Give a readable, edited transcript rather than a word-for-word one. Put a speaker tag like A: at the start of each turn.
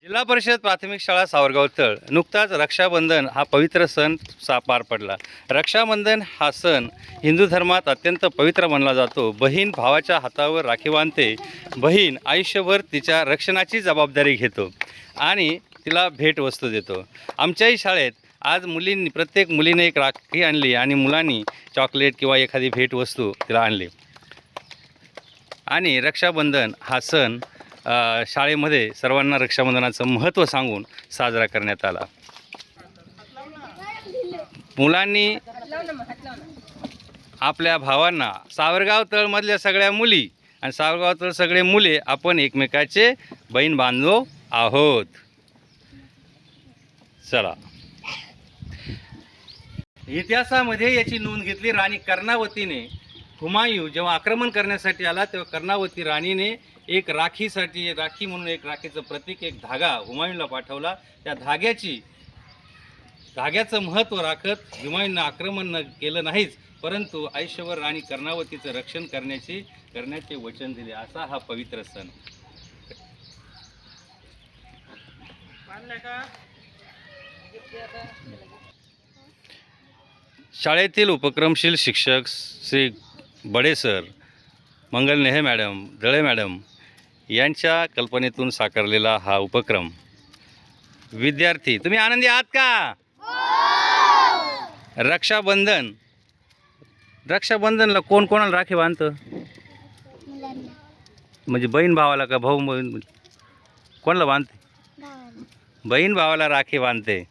A: जिल्हा परिषद प्राथमिक शाळा सावरगाव तळ नुकताच रक्षाबंधन हा पवित्र सण पार पडला. रक्षाबंधन हा सण हिंदू धर्मात अत्यंत पवित्र मानला जातो. बहीण भावाच्या हातावर राखी बांधते. बहीण आयुष्यभर तिच्या रक्षणाची जबाबदारी घेतो आणि तिला भेटवस्तू देतो. आमच्याही शाळेत आज प्रत्येक मुलीने एक राखी आणली आणि मुलांनी चॉकलेट किंवा एखादी भेटवस्तू तिला आणली. आणि रक्षाबंधन हा सण शाळेमध्ये सर्वांना रक्षाबंधनाचं महत्त्व सांगून साजरा करण्यात आला. मुलांनी आपल्या भावांना सावरगाव तळमधल्या सगळ्या मुली आणि सावरगाव तळ सगळे मुले आपण एकमेकाचे बहीण बांधव आहोत. चला, इतिहासामध्ये याची नोंद घेतली. राणी कर्णावतीने हुमायूं जेव्हा आक्रमण करण्यासाठी आला तेव्हा कर्णावती राणीने एक राखी म्हणून एक राखीचं प्रतीक, एक धागा हुमायूंला पाठवला. त्या धाग्याचं महत्त्व राखत हुमायूंना आक्रमण केलं नाहीच, परंतु आयुष्यभर राणी कर्णावतीचं रक्षण करण्याचे वचन दिले. असा हा पवित्र सण. शाळेतील उपक्रमशील शिक्षक श्री बडे सर, मंगल नेहे मॅडम, दळे मॅडम यांच्या कल्पनेतून साकारलेला हा उपक्रम. विद्यार्थी तुम्ही आनंदी आहात का? रक्षाबंधनला कोण कोणाला राखी बांधतं? म्हणजे बहीण भावाला का भाऊ कोणाला बांधते? बहीण भावाला राखी बांधते.